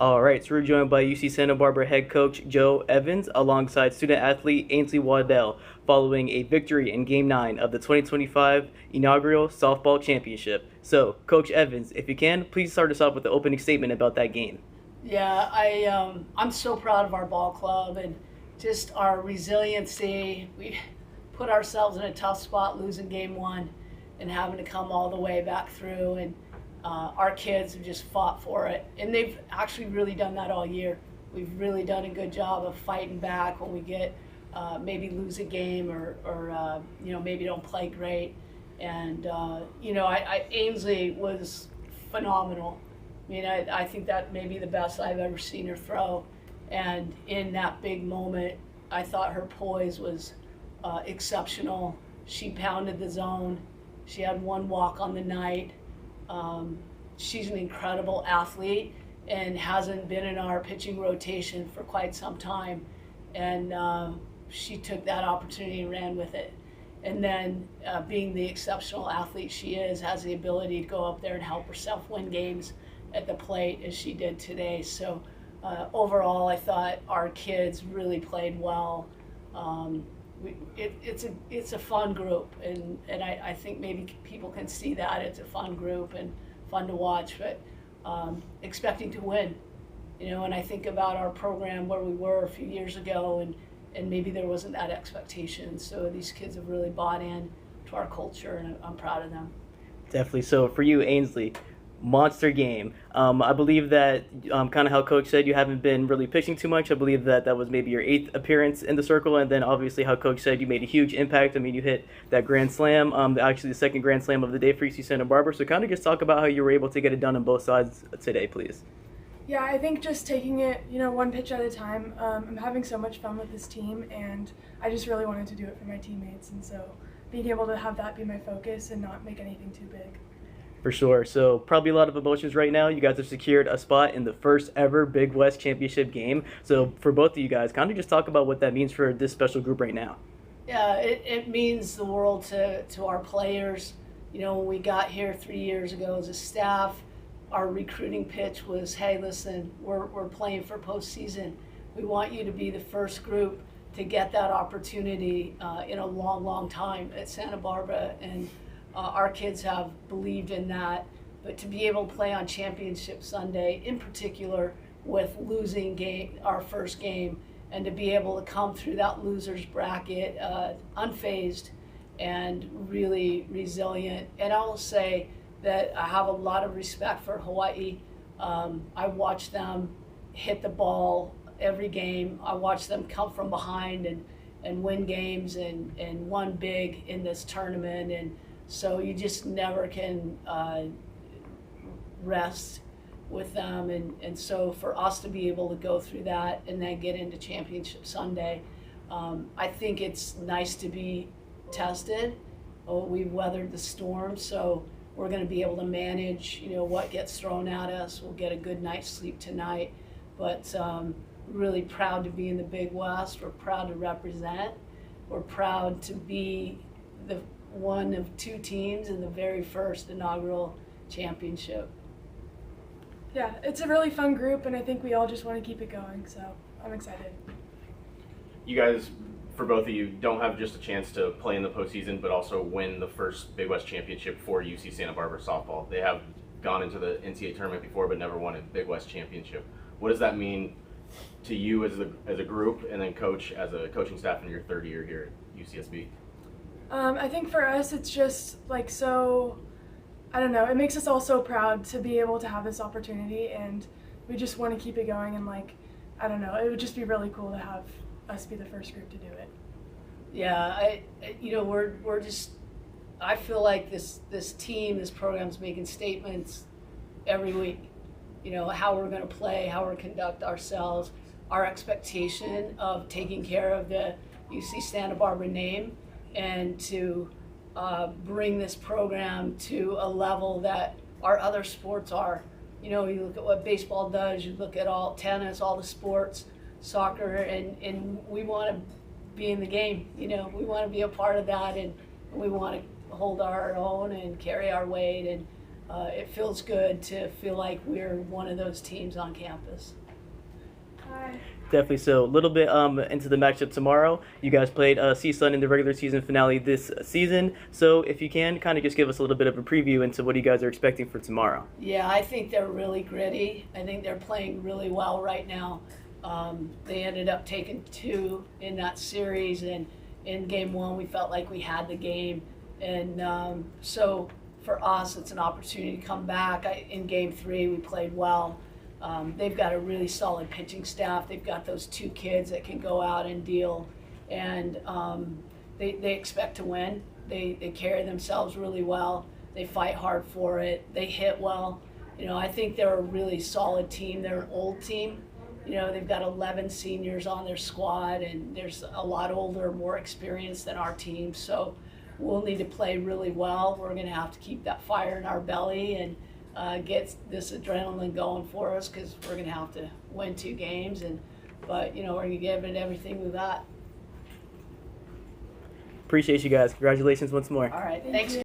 All right, so we're joined by UC Santa Barbara head coach Joe Evans alongside student athlete Ainsley Waddell following a victory in Game 9 of the 2025 inaugural softball championship. So, Coach Evans, if you can, please start us off with the opening statement about that game. Yeah, I'm so proud of our ball club and just our resiliency. We put ourselves in a tough spot losing Game 1 and having to come all the way back through, and our kids have just fought for it, and they've actually really done that all year. We've really done a good job of fighting back when we get maybe lose a game or maybe don't play great. And Ainsley was phenomenal. I mean, I think that may be the best I've ever seen her throw. And in that big moment, I thought her poise was exceptional. She pounded the zone. She had one walk on the night. She's an incredible athlete and hasn't been in our pitching rotation for quite some time. And she took that opportunity and ran with it. And then being the exceptional athlete she is, has the ability to go up there and help herself win games at the plate as she did today. So overall, I thought our kids really played well. It's a fun group, and I think maybe people can see that it's a fun group and fun to watch, but expecting to win, and I think about our program where we were a few years ago, and maybe there wasn't that expectation. So these kids have really bought in to our culture, and I'm proud of them. Definitely. So, for you, Ainsley, monster game. I believe that kind of how Coach said, you haven't been really pitching too much. I believe that was maybe your 8th appearance in the circle, and then obviously how Coach said you made a huge impact. I mean, you hit that grand slam, actually the second grand slam of the day for UC Santa Barbara. So kind of just talk about how you were able to get it done on both sides today, please. Yeah, I think just taking it, one pitch at a time. I'm having so much fun with this team, and I just really wanted to do it for my teammates, and so being able to have that be my focus and not make anything too big. For sure. So probably a lot of emotions right now. You guys have secured a spot in the first ever Big West Championship game. So for both of you guys, kind of just talk about what that means for this special group right now. Yeah, it means the world to our players. When we got here 3 years ago as a staff, our recruiting pitch was, hey, listen, we're playing for postseason. We want you to be the first group to get that opportunity in a long, long time at Santa Barbara. And our kids have believed in that, but to be able to play on Championship Sunday, in particular with losing our first game, and to be able to come through that loser's bracket unfazed and really resilient. And I will say that I have a lot of respect for Hawaii. I watch them hit the ball every game. I watch them come from behind and win games and won big in this tournament. And so you just never can rest with them. And so for us to be able to go through that and then get into Championship Sunday, I think it's nice to be tested. We've weathered the storm, so we're going to be able to manage, what gets thrown at us. We'll get a good night's sleep tonight. But really proud to be in the Big West. We're proud to represent. We're proud to be the one of 2 teams in the very first inaugural championship. Yeah, it's a really fun group, and I think we all just want to keep it going, so I'm excited. You guys, for both of you, don't have just a chance to play in the postseason, but also win the first Big West championship for UC Santa Barbara softball. They have gone into the NCAA tournament before, but never won a Big West championship. What does that mean to you as a group, and then coach as a coaching staff in your 3rd year here at UCSB? I think for us, it's just I don't know, it makes us all so proud to be able to have this opportunity, and we just want to keep it going, and I don't know, it would just be really cool to have us be the first group to do it. Yeah, we're just, I feel like this team, this program's making statements every week. How we're going to play, how we're going to conduct ourselves, our expectation of taking care of the UC Santa Barbara name, and to bring this program to a level that our other sports are. You look at what baseball does, you look at all tennis, all the sports, soccer, and we want to be in the game. We want to be a part of that, and we want to hold our own and carry our weight. And it feels good to feel like we're one of those teams on campus. Hi. Definitely so. A little bit into the matchup tomorrow. You guys played CSUN in the regular season finale this season. So if you can, kind of just give us a little bit of a preview into what you guys are expecting for tomorrow. Yeah, I think they're really gritty. I think they're playing really well right now. They ended up taking 2 in that series, and in game 1 we felt like we had the game. And so for us, it's an opportunity to come back. In game 3 we played well. They've got a really solid pitching staff. They've got those 2 kids that can go out and deal, and they expect to win. They carry themselves really well. They fight hard for it. They hit well. I think they're a really solid team. They're an old team. They've got 11 seniors on their squad, and there's a lot older, more experienced than our team. So we'll need to play really well. We're going to have to keep that fire in our belly and get this adrenaline going for us, because we're going to have to win 2 games. But we're going to give it everything we got. Appreciate you guys. Congratulations once more. All right, thanks.